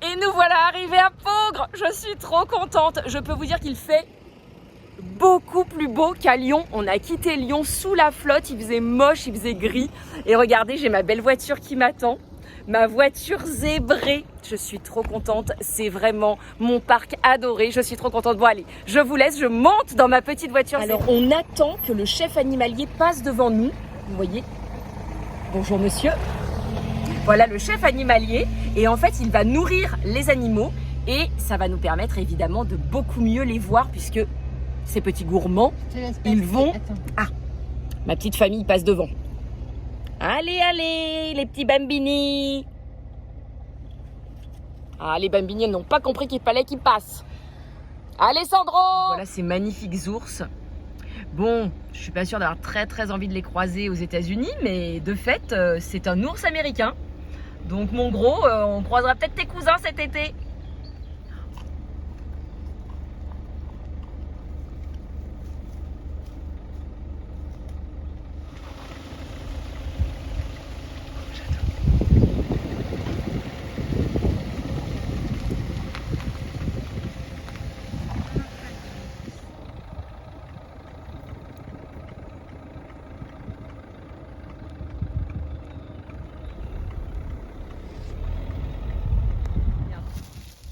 Et nous voilà arrivés à Peaugres. Je suis trop contente. Je peux vous dire qu'il fait beaucoup plus beau qu'à Lyon. On a quitté Lyon sous la flotte. Il faisait moche, il faisait gris. Et regardez, j'ai ma belle voiture qui m'attend. Ma voiture zébrée. Je suis trop contente. C'est vraiment mon parc adoré. Je suis trop contente. Bon allez, je vous laisse. Je monte dans ma petite voiture. Alors on attend que le chef animalier passe devant nous. Vous voyez? Bonjour monsieur. Voilà le chef animalier et en fait il va nourrir les animaux et ça va nous permettre évidemment de beaucoup mieux les voir puisque ces petits gourmands, ils vont... Ah, ma petite famille passe devant. Allez, allez, les petits bambini. Ah, les bambini n'ont pas compris qu'il fallait qu'ils passent. Allez Sandro. Voilà ces magnifiques ours. Bon, je suis pas sûre d'avoir très envie de les croiser aux États-Unis, mais de fait, c'est un ours américain. Donc mon gros, on croisera peut-être tes cousins cet été.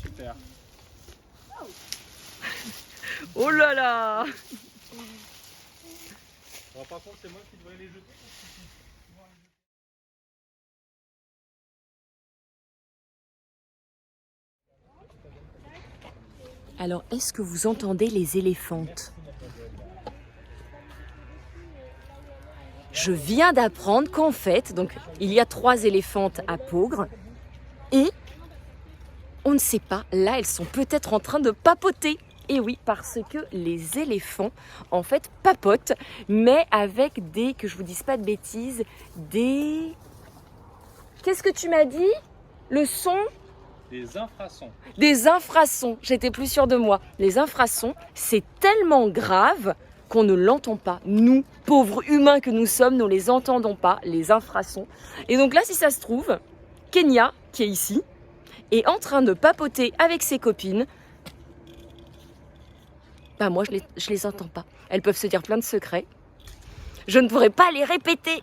Super. Oh là là. Bon, par contre, c'est moi qui devrais les jeter. Alors, est-ce que vous entendez les éléphantes? Je viens d'apprendre qu'en fait, donc, il y a 3 éléphantes à Peaugres et on ne sait pas, là, elles sont peut-être en train de papoter. Et oui, parce que les éléphants, en fait, papotent, mais avec des, que je vous dise pas de bêtises, des... Qu'est-ce que tu m'as dit? Le son? Des infrasons. Des infrasons, j'étais plus sûre de moi. Les infrasons, c'est tellement grave qu'on ne l'entend pas. Nous, pauvres humains que nous sommes, nous les entendons pas, les infrasons. Et donc là, si ça se trouve, Kenya, qui est ici, est en train de papoter avec ses copines. Bah moi, je les entends pas. Elles peuvent se dire plein de secrets. Je ne pourrais pas les répéter.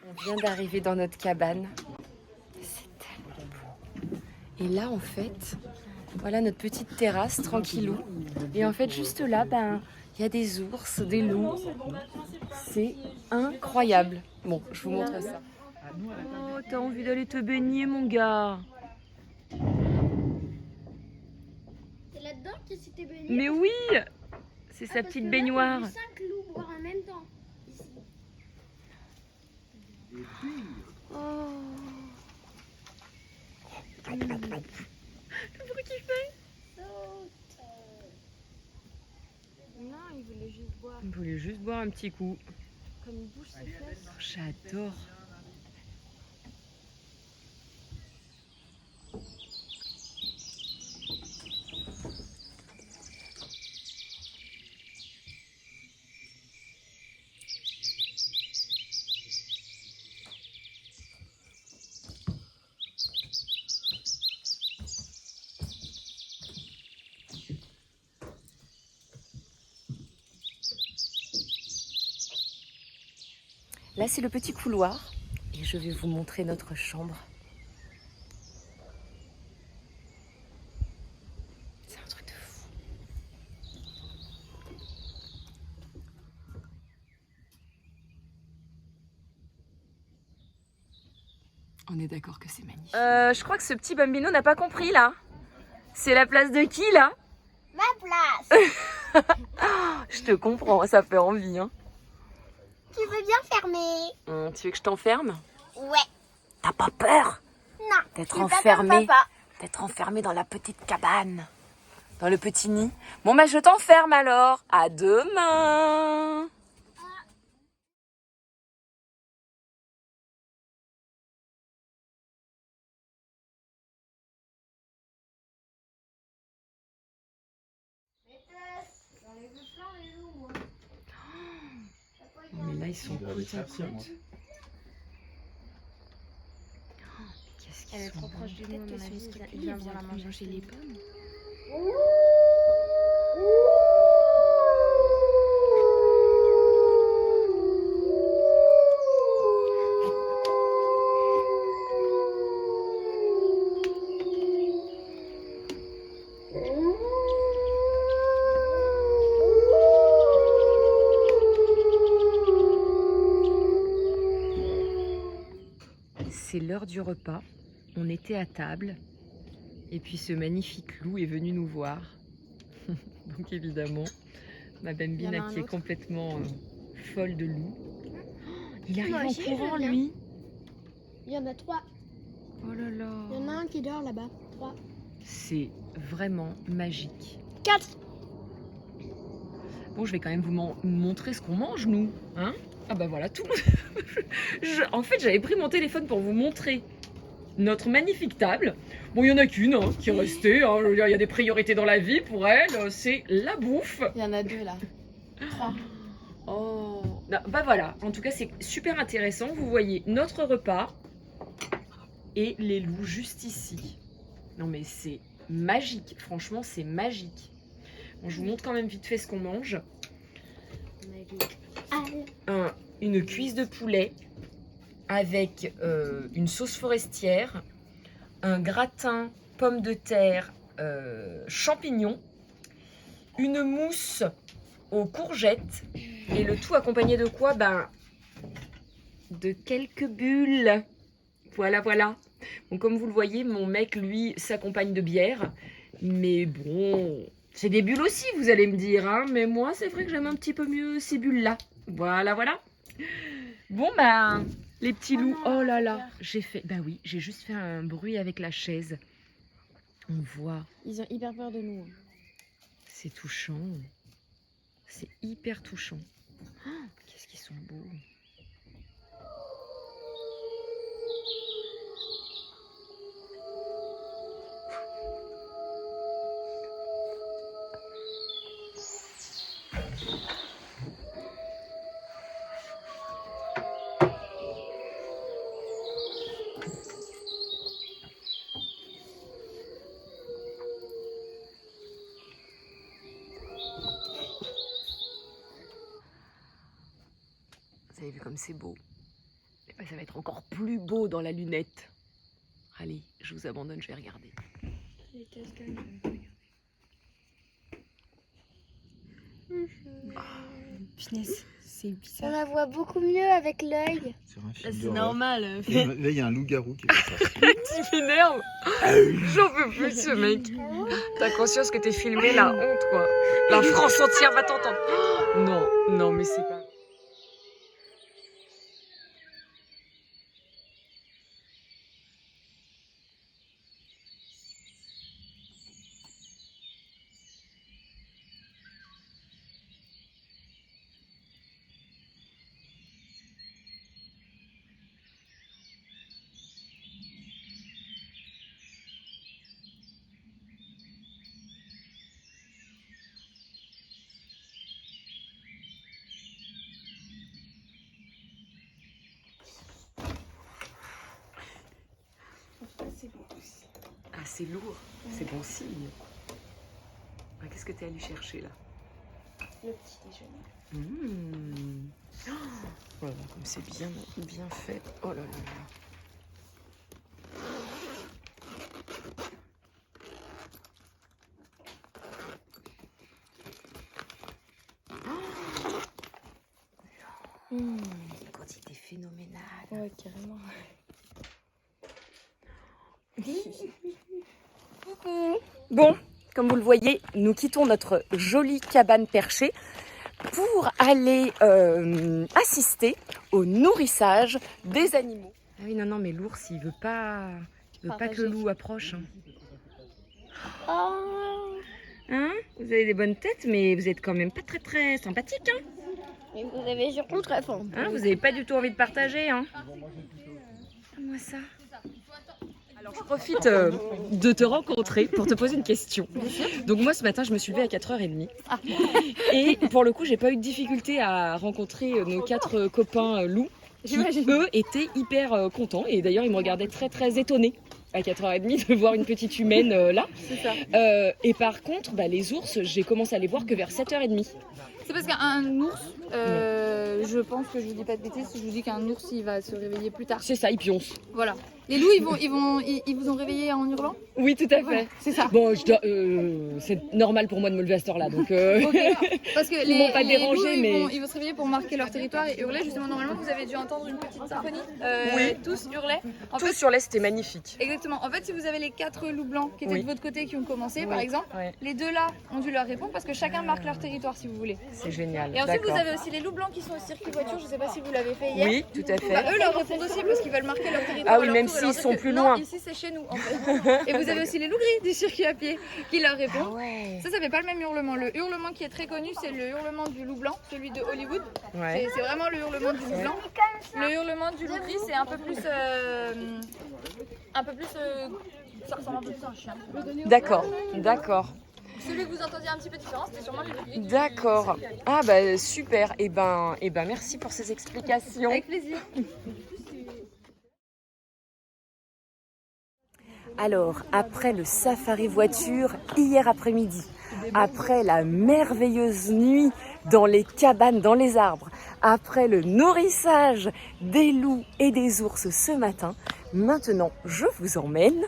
On vient d'arriver dans notre cabane. C'est tellement beau. Et là, en fait, voilà notre petite terrasse, tranquillou. Et en fait, juste là, ben, il y a des ours, des loups. C'est incroyable. Bon, je vous montre ça. Oh, t'as envie d'aller te baigner, mon gars? C'est là-dedans qu'il s'était baigné. Mais oui! C'est sa petite baignoire. 5 loups boire en même temps. Ici. Oh. Le bruit qu'il fait. Saute. Non, il voulait juste boire. Il voulait juste boire un petit coup. Comme il bouge ses fesses. J'adore. Là, c'est le petit couloir et je vais vous montrer notre chambre. C'est un truc de fou. On est d'accord que c'est magnifique. Je crois que ce petit bambino n'a pas compris là. C'est la place de qui là? Ma place. Je te comprends, ça fait envie. Hein. Tu veux bien fermer? Tu veux que je t'enferme? Ouais. T'as pas peur Non. d'être je suis pas enfermé? comme papa. D'être enfermé dans la petite cabane, dans le petit nid. Bon bah je t'enferme alors. À demain. J'en ai vu plein les loups, moi. Mais là, ils sont Il doit côte à aller faire, moi. côte. Qu'est-ce qu'ils Elle est sont trop beaux. proche de nous, à mon avis. Il viendra la manger les pommes. C'est l'heure du repas. On était à table. Et puis ce magnifique loup est venu nous voir. Donc évidemment, ma Il y en a bambine un qui est autre. complètement folle de loup. Il arrive Moi en aussi, je courant, veux bien. lui. Il y en a 3. Oh là là. Il y en a un qui dort là-bas. 3. C'est vraiment magique. 4. Bon, je vais quand même vous montrer ce qu'on mange, nous. Hein? Ah bah voilà, tout. En fait, j'avais pris mon téléphone pour vous montrer notre magnifique table. Bon, il n'y en a qu'une qui est restée. Hein. Je veux dire, il y a des priorités dans la vie pour elle. C'est la bouffe. Il y en a 2 là. 3. Oh. Non, bah voilà, en tout cas, c'est super intéressant. Vous voyez notre repas et les loups juste ici. Non mais c'est magique. Franchement, c'est magique. Bon, je vous montre quand même vite fait ce qu'on mange. Une cuisse de poulet avec une sauce forestière, un gratin pommes de terre, champignons, une mousse aux courgettes et le tout accompagné de quoi? Ben, de quelques bulles. Voilà, voilà. Bon, comme vous le voyez, mon mec, lui, s'accompagne de bière. Mais bon, c'est des bulles aussi, vous allez me dire. Hein, mais moi, c'est vrai que j'aime un petit peu mieux ces bulles-là. Voilà, voilà. Bon, ben, les petits loups. Oh là là, j'ai fait... Ben oui, j'ai juste fait un bruit avec la chaise. On voit. Ils ont hyper peur de nous. C'est touchant. C'est hyper touchant. Oh, qu'est-ce qu'ils sont beaux. Vous avez vu comme c'est beau. Et ben, ça va être encore plus beau dans la lunette. Allez, je vous abandonne, je vais regarder. Punaise, c'est On bizarre. la voit beaucoup mieux avec l'œil. Sur un film C'est d'horreur. normal. Là, il y a un loup-garou qui fait ça. Tu m'énerves. J'en peux plus de ce mec. T'as conscience que t'es filmé, la honte quoi. La France entière va t'entendre. Non, non, mais c'est pas. Ah, c'est lourd. C'est bon signe. Ah, qu'est-ce que t'es allé chercher là? Le petit déjeuner. Oh là là, comme c'est bien, bien fait. Oh là là là. Quantité phénoménale. Ouais, carrément. Bon, comme vous le voyez, nous quittons notre jolie cabane perchée pour aller assister au nourrissage des animaux. Ah oui, non, non, mais l'ours, il veut pas que le loup approche. Hein. Oh. Hein, vous avez des bonnes têtes, mais vous êtes quand même pas très très sympathique. Hein, Mais vous avez surtout très faim. hein, vous avez pas du tout envie de partager. Hein. Moi ça. Alors Alors je profite de te rencontrer pour te poser une question. Donc moi ce matin je me suis levée à 4h30 et pour le coup j'ai pas eu de difficulté à rencontrer nos 4 copains loups qui eux étaient hyper contents et d'ailleurs ils me regardaient très très étonnés à 4h30 de voir une petite humaine là. C'est ça. Et par contre les ours j'ai commencé à les voir que vers 7h30. C'est parce qu'un ours, je pense que je vous dis pas de bêtises, je vous dis qu'un ours il va se réveiller plus tard. C'est ça, ils pioncent. Voilà. Les loups ils vous ont réveillé en hurlant? Oui, tout à fait. Voilà, c'est ça. Bon, c'est normal pour moi de me lever à cette heure-là, donc. Ok. Parce que Ils m'ont pas les dérangé, loups, mais ils vont se réveiller pour marquer leur territoire et hurler. Justement, normalement, vous avez dû entendre une petite symphonie. Oui. Tous hurlaient. En tout fait, sur l'est, c'était magnifique. exactement. En fait, si vous avez les 4 loups blancs qui étaient Oui. de votre côté qui ont commencé, par Oui. exemple, Ouais. les 2 là ont dû leur répondre parce que chacun marque leur territoire, si vous voulez. C'est génial. Et ensuite, vous D'accord. avez aussi les loups blancs qui sont au circuit voiture. Je sais pas si vous l'avez fait hier. Oui, tout à fait. Bah, eux leur répondent aussi parce qu'ils veulent marquer leur territoire. Ah oui, à leur même tour et s'ils leur dire sont que plus non, loin. Ici c'est chez nous en fait. Et vous avez aussi les loups gris du circuit à pied qui leur répondent. Ouais. Ça fait pas le même hurlement. Le hurlement qui est très connu, c'est le hurlement du loup blanc, celui de Hollywood. Ouais. C'est vraiment le hurlement du loup blanc. Le hurlement du loup gris, c'est un peu plus. Ça ressemble un peu plus à un chien. D'accord, d'accord, Celui que vous entendiez un petit peu différent, c'était sûrement le loup gris. d'accord. Ah bah super. Et ben, merci pour ces explications. Avec plaisir. Alors, après le safari voiture hier après-midi, après la merveilleuse nuit dans les cabanes, dans les arbres, après le nourrissage des loups et des ours ce matin, maintenant je vous emmène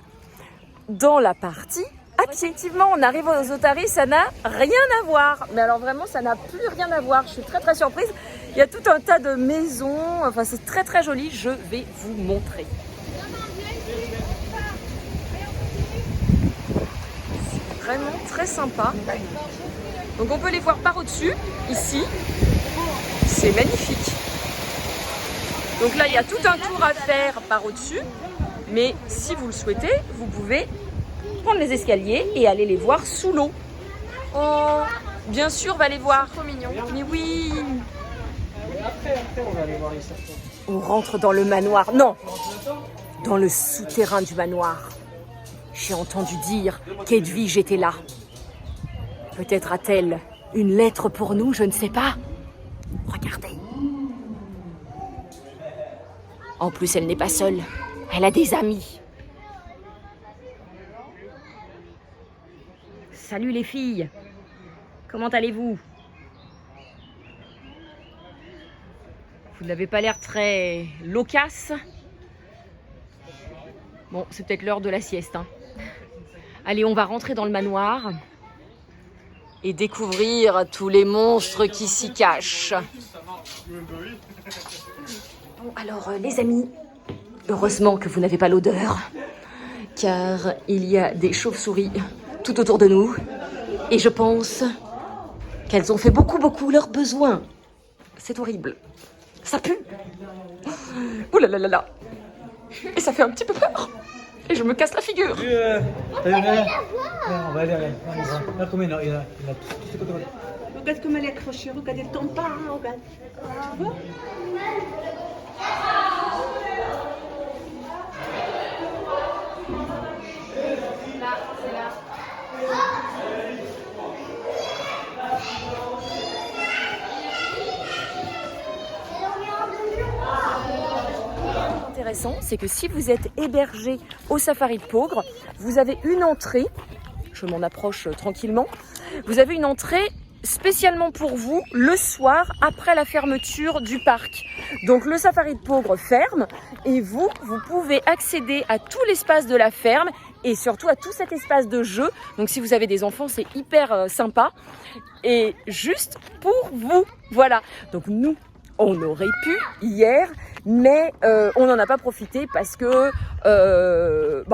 dans la partie à pied. Effectivement, on arrive aux otaries, ça n'a rien à voir. Mais alors vraiment, ça n'a plus rien à voir. Je suis très très surprise. Il y a tout un tas de maisons, enfin c'est très très joli. Je vais vous montrer. Vraiment très sympa. Donc on peut les voir par au-dessus, ici. C'est magnifique. Donc là, il y a tout un tour à faire par au-dessus. Mais si vous le souhaitez, vous pouvez prendre les escaliers et aller les voir sous l'eau. Oh, bien sûr, on va les voir. Trop mignon. Mais oui. Après, on va aller voir les serpents. On rentre dans le manoir. Non, dans le souterrain du manoir. J'ai entendu dire qu'Edwige était là. Peut-être a-t-elle une lettre pour nous, je ne sais pas. Regardez. En plus, elle n'est pas seule. Elle a des amis. Salut les filles. Comment allez-vous? Vous n'avez pas l'air très loquace. Bon, c'est peut-être l'heure de la sieste, hein. Allez, on va rentrer dans le manoir et découvrir tous les monstres qui s'y cachent. Bon, alors, les amis, heureusement que vous n'avez pas l'odeur, car il y a des chauves-souris tout autour de nous. Et je pense qu'elles ont fait beaucoup leurs besoins. C'est horrible. Ça pue. Ouh là là là là. Et ça fait un petit peu peur. Et je me casse la figure. On va aller, allez, on y va. Là, combien il y en a Regarde comme elle est accrochée, regarde, elle tombe pas, hein, regarde. Tu vois? Intéressant, c'est que si vous êtes hébergé au safari de Peaugres, vous avez une entrée, je m'en approche tranquillement, vous avez une entrée spécialement pour vous le soir après la fermeture du parc. Donc le safari de Peaugres ferme et vous pouvez accéder à tout l'espace de la ferme et surtout à tout cet espace de jeu. Donc si vous avez des enfants, c'est hyper sympa et juste pour vous. Voilà, donc nous, on aurait pu hier, mais on n'en a pas profité parce que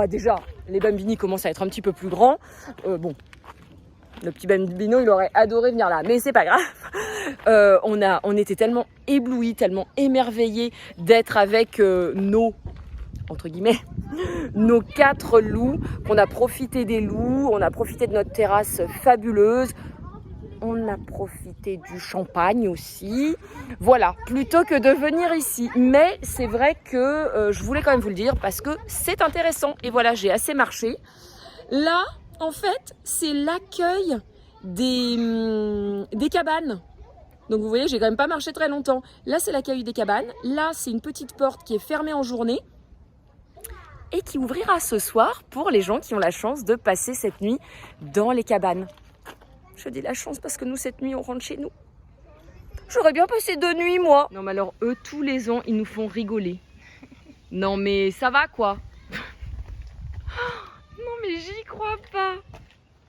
déjà les bambini commencent à être un petit peu plus grands. Le petit bambino, il aurait adoré venir là, mais c'est pas grave. On était tellement éblouis, tellement émerveillés d'être avec nos 4 loups, qu'on a profité des loups, on a profité de notre terrasse fabuleuse. on a profité du champagne aussi. Voilà, plutôt que de venir ici. Mais c'est vrai que je voulais quand même vous le dire parce que c'est intéressant. Et voilà, j'ai assez marché. Là, en fait, c'est l'accueil des cabanes. Donc vous voyez, j'ai quand même pas marché très longtemps. Là, c'est l'accueil des cabanes. Là, c'est une petite porte qui est fermée en journée et qui ouvrira ce soir pour les gens qui ont la chance de passer cette nuit dans les cabanes. Je dis la chance parce que nous, cette nuit, on rentre chez nous. J'aurais bien passé 2 nuits, moi. Non, mais alors, eux, tous les ans, ils nous font rigoler. Non, mais ça va, quoi. Non, mais j'y crois pas.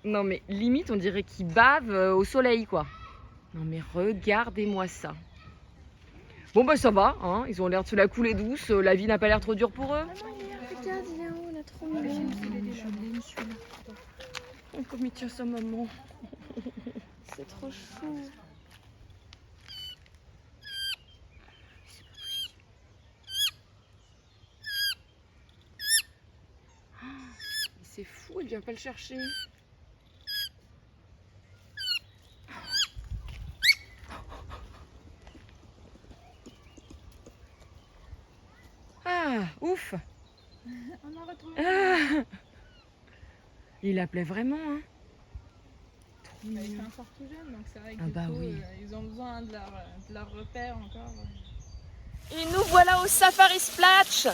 Non, mais limite, on dirait qu'ils bavent au soleil, quoi. Non, mais regardez-moi ça. Bon, bah, ça va, hein. Ils ont l'air de se la couler douce. La vie n'a pas l'air trop dure pour eux. Regarde, il est en haut, là, trop mignon. Oh, comme il tient sa maman. C'est trop chou. C'est fou, il vient pas le chercher. Ah, ouf. On a retrouvé. Ah. Il appelait vraiment, hein. Il a été encore tout jeune, donc c'est vrai que Ah du bah coup, oui. Ils ont besoin de leur repère encore. Et nous voilà au Safari Splash.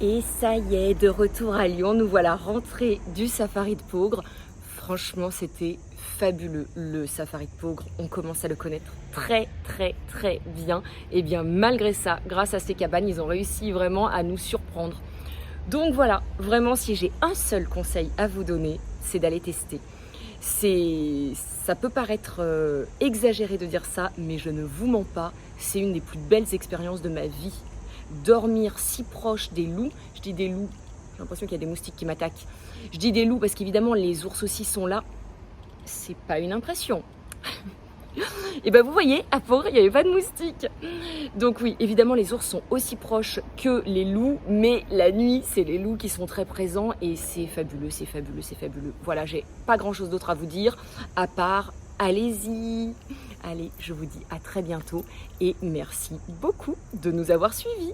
Et ça y est, de retour à Lyon, nous voilà rentrés du Safari de Peaugres. Franchement, c'était fabuleux, le Safari de Peaugres. On commence à le connaître très bien. Et bien malgré ça, grâce à ces cabanes, ils ont réussi vraiment à nous surprendre. Donc voilà, vraiment, si j'ai un seul conseil à vous donner, c'est d'aller tester. Ça peut paraître exagéré de dire ça, mais je ne vous mens pas, c'est une des plus belles expériences de ma vie. Dormir si proche des loups, je dis des loups, j'ai l'impression qu'il y a des moustiques qui m'attaquent. Je dis des loups parce qu'évidemment les ours aussi sont là, c'est pas une impression. Et ben vous voyez, à Peaugres, il n'y avait pas de moustiques. Donc oui, évidemment les ours sont aussi proches que les loups, mais la nuit, c'est les loups qui sont très présents et c'est fabuleux, c'est fabuleux, c'est fabuleux. Voilà, j'ai pas grand chose d'autre à vous dire, à part allez-y. Allez, je vous dis à très bientôt et merci beaucoup de nous avoir suivis.